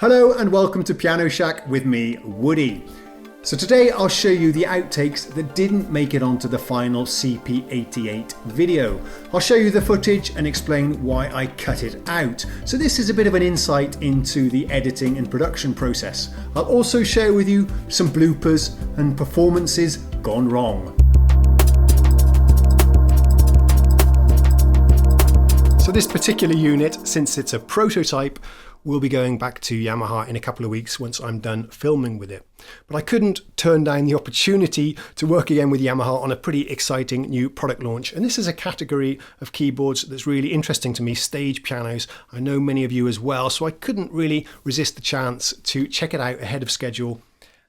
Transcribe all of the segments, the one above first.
Hello and welcome to Piano Shack with me, Woody. So today I'll show you the outtakes that didn't make it onto the final CP88 video. I'll show you the footage and explain why I cut it out. So this is a bit of an insight into the editing and production process. I'll also share with you some bloopers and performances gone wrong. So this particular unit, since it's a prototype, will be going back to Yamaha in a couple of weeks once I'm done filming with it. But I couldn't turn down the opportunity to work again with Yamaha on a pretty exciting new product launch. And this is a category of keyboards that's really interesting to me, stage pianos. I know many of you as well, so I couldn't really resist the chance to check it out ahead of schedule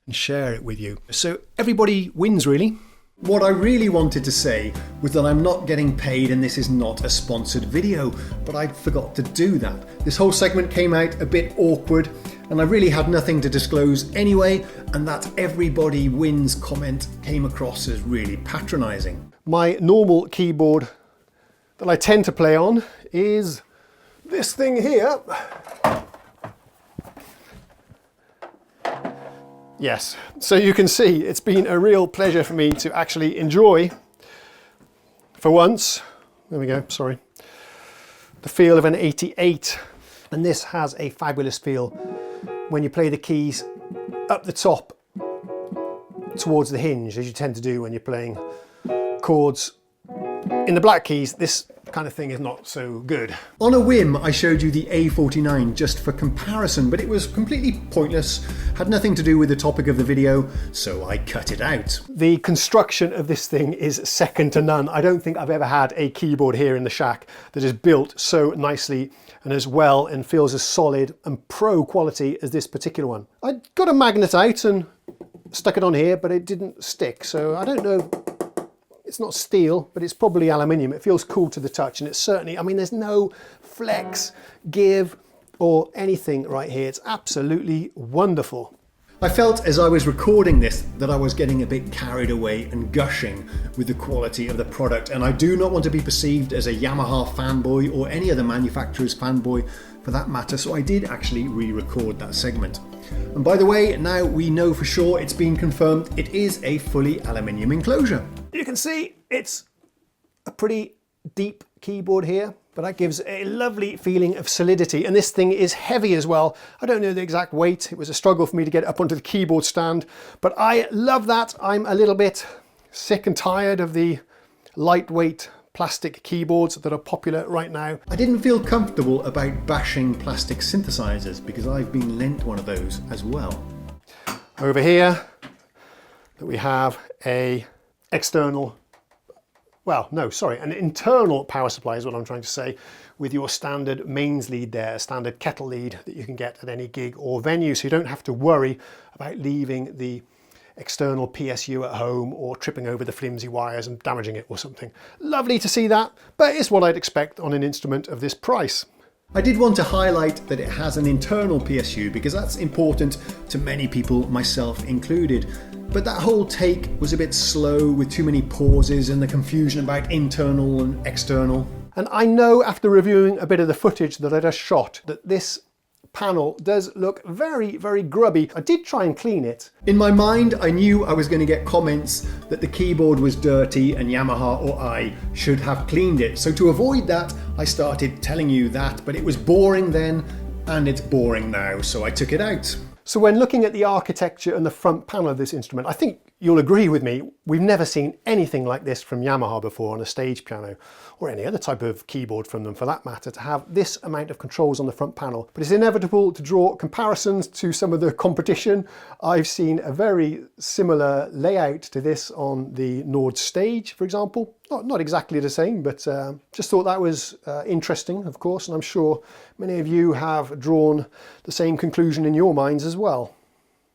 and share it with you. So everybody wins, really. What I really wanted to say was that I'm not getting paid and this is not a sponsored video, but I forgot to do that. This whole segment came out a bit awkward and I really had nothing to disclose anyway, and that everybody wins comment came across as really patronising. My normal keyboard that I tend to play on is this thing here. Yes, so you can see it's been a real pleasure for me to actually enjoy, for once, there we go, sorry, the feel of an 88. And this has a fabulous feel when you play the keys up the top towards the hinge, as you tend to do when you're playing chords in the black keys. This kind of thing is not so good. On a whim, I showed you the A49 just for comparison, but it was completely pointless, had nothing to do with the topic of the video, so I cut it out. The construction of this thing is second to none. I don't think I've ever had a keyboard here in the shack that is built so nicely and as well and feels as solid and pro quality as this particular one. I got a magnet out and stuck it on here, but it didn't stick, so I don't know. It's not steel, but it's probably aluminium. It feels cool to the touch, and it's certainly, I mean, there's no flex, give, or anything right here. It's absolutely wonderful. I felt as I was recording this that I was getting a bit carried away and gushing with the quality of the product, and I do not want to be perceived as a Yamaha fanboy or any other manufacturer's fanboy for that matter, so I did actually re-record that segment. And by the way, now we know for sure, it's been confirmed, it is a fully aluminium enclosure. You can see it's a pretty deep keyboard here, but that gives a lovely feeling of solidity. And this thing is heavy as well. I don't know the exact weight. It was a struggle for me to get up onto the keyboard stand, but I love that. I'm a little bit sick and tired of the lightweight plastic keyboards that are popular right now. I didn't feel comfortable about bashing plastic synthesizers because I've been lent one of those as well. Over here we have an internal power supply is what I'm trying to say, with your standard mains lead there, a standard kettle lead that you can get at any gig or venue, so you don't have to worry about leaving the external PSU at home or tripping over the flimsy wires and damaging it or something. Lovely to see that, but it's what I'd expect on an instrument of this price. I did want to highlight that it has an internal PSU because that's important to many people, myself included. But that whole take was a bit slow with too many pauses and the confusion about internal and external. And I know after reviewing a bit of the footage that I just shot that this panel does look very, very grubby. I did try and clean it. In my mind, I knew I was going to get comments that the keyboard was dirty and Yamaha or I should have cleaned it. So to avoid that, I started telling you that, but it was boring then and it's boring now, so I took it out. So when looking at the architecture and the front panel of this instrument, I think you'll agree with me, we've never seen anything like this from Yamaha before on a stage piano, or any other type of keyboard from them for that matter, to have this amount of controls on the front panel. But it's inevitable to draw comparisons to some of the competition. I've seen a very similar layout to this on the Nord stage, for example. Not exactly the same, but just thought that was interesting, of course, and I'm sure many of you have drawn the same conclusion in your minds as well.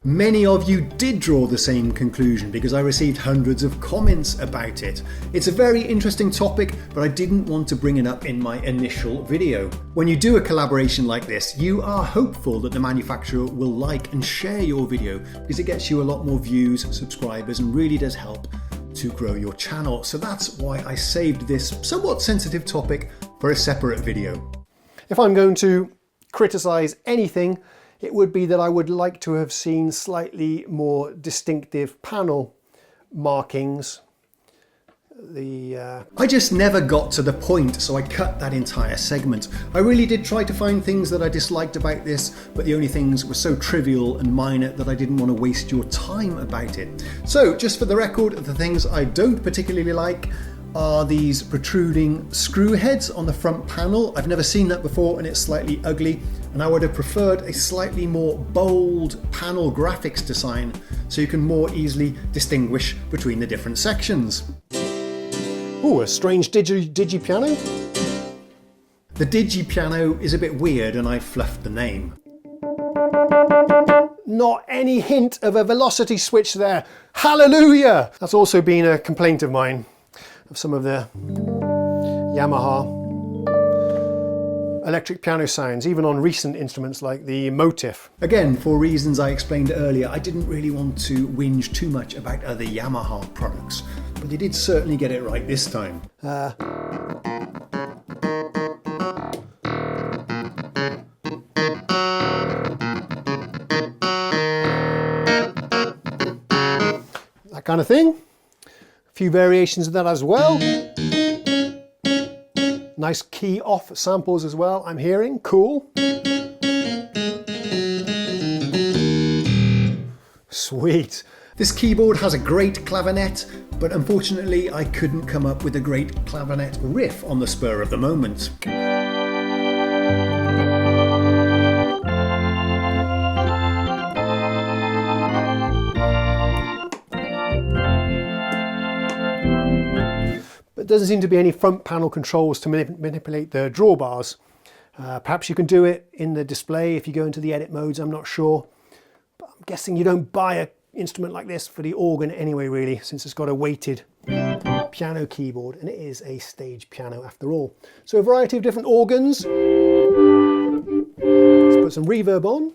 Many of you did draw the same conclusion because I received hundreds of comments about it. It's a very interesting topic, but I didn't want to bring it up in my initial video. When you do a collaboration like this, you are hopeful that the manufacturer will like and share your video because it gets you a lot more views, subscribers, and really does help to grow your channel. So that's why I saved this somewhat sensitive topic for a separate video. If I'm going to criticize anything, it would be that I would like to have seen slightly more distinctive panel markings. I just never got to the point, so I cut that entire segment. I really did try to find things that I disliked about this, but the only things were so trivial and minor that I didn't want to waste your time about it. So, just for the record, the things I don't particularly like are these protruding screw heads on the front panel. I've never seen that before and it's slightly ugly, and I would have preferred a slightly more bold panel graphics design so you can more easily distinguish between the different sections. Ooh, a strange digi piano. The digi piano is a bit weird and I fluffed the name. Not any hint of a velocity switch there. Hallelujah! That's also been a complaint of mine, of some of the Yamaha electric piano sounds, even on recent instruments like the Motif. Again, for reasons I explained earlier, I didn't really want to whinge too much about other Yamaha products, but they did certainly get it right this time. That kind of thing. A few variations of that as well. Nice key off samples as well, I'm hearing. Cool. Sweet. This keyboard has a great clavinet, but unfortunately I couldn't come up with a great clavinet riff on the spur of the moment. Doesn't seem to be any front panel controls to manipulate the drawbars. Perhaps you can do it in the display if you go into the edit modes, I'm not sure. But I'm guessing you don't buy an instrument like this for the organ anyway, really, since it's got a weighted piano keyboard, and it is a stage piano after all. So a variety of different organs. Let's put some reverb on.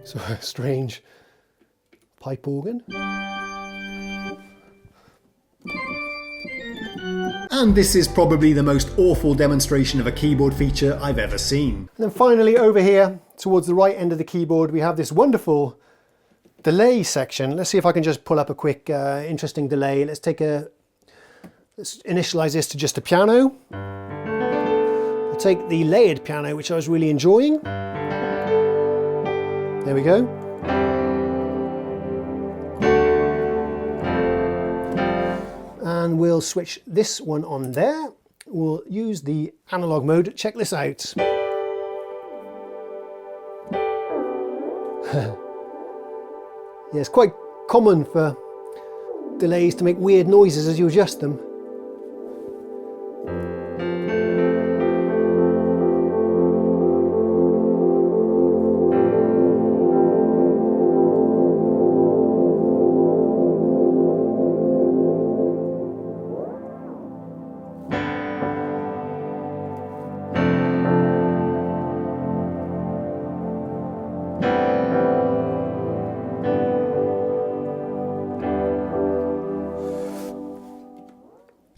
So a strange pipe organ. And this is probably the most awful demonstration of a keyboard feature I've ever seen. And then finally over here, towards the right end of the keyboard, we have this wonderful delay section. Let's see if I can just pull up a quick interesting delay. Let's initialize this to just a piano. I'll take the layered piano, which I was really enjoying. There we go. And we'll switch this one on there. We'll use the analog mode. Check this out. Yeah, it's quite common for delays to make weird noises as you adjust them.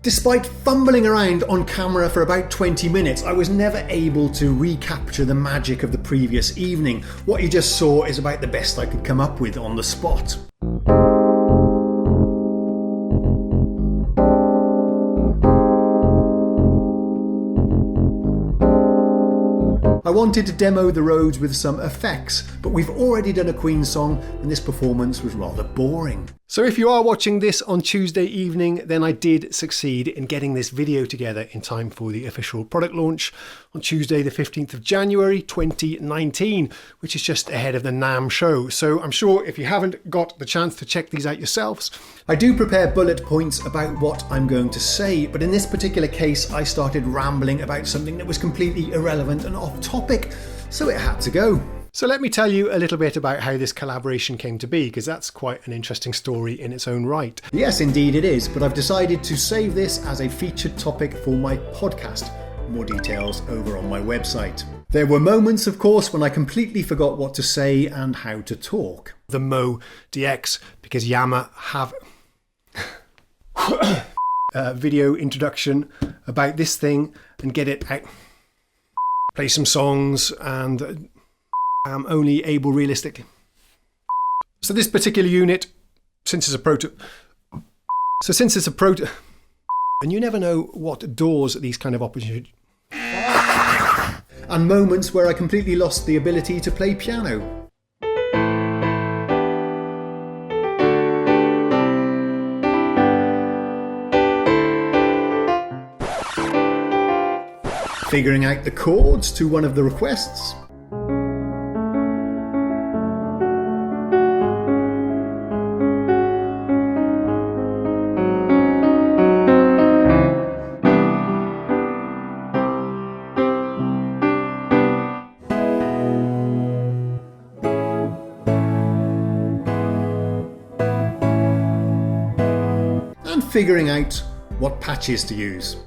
Despite fumbling around on camera for about 20 minutes, I was never able to recapture the magic of the previous evening. What you just saw is about the best I could come up with on the spot. I wanted to demo the Rhodes with some effects, but we've already done a Queen song and this performance was rather boring. So if you are watching this on Tuesday evening, then I did succeed in getting this video together in time for the official product launch on Tuesday the 15th of January 2019, which is just ahead of the NAMM show. So I'm sure if you haven't got the chance to check these out yourselves, I do prepare bullet points about what I'm going to say, but in this particular case I started rambling about something that was completely irrelevant and off topic, so it had to go. So let me tell you a little bit about how this collaboration came to be, because that's quite an interesting story in its own right. Yes, indeed it is, but I've decided to save this as a featured topic for my podcast. More details over on my website. There were moments, of course, when I completely forgot what to say and how to talk. The Mo DX, because Yamaha have... video introduction about this thing and get it out. Play some songs, and I'm only able realistically. So this particular unit, since it's a proto, and you never know what doors these kind of opportunities, and moments where I completely lost the ability to play piano. Figuring out the chords to one of the requests. And figuring out what patches to use.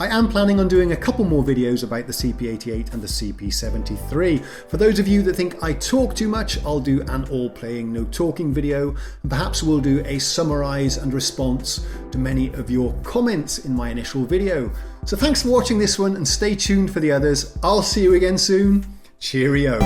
I am planning on doing a couple more videos about the CP88 and the CP73. For those of you that think I talk too much, I'll do an all playing no talking video, and perhaps we'll do a summarise and response to many of your comments in my initial video. So thanks for watching this one, and stay tuned for the others. I'll see you again soon. Cheerio.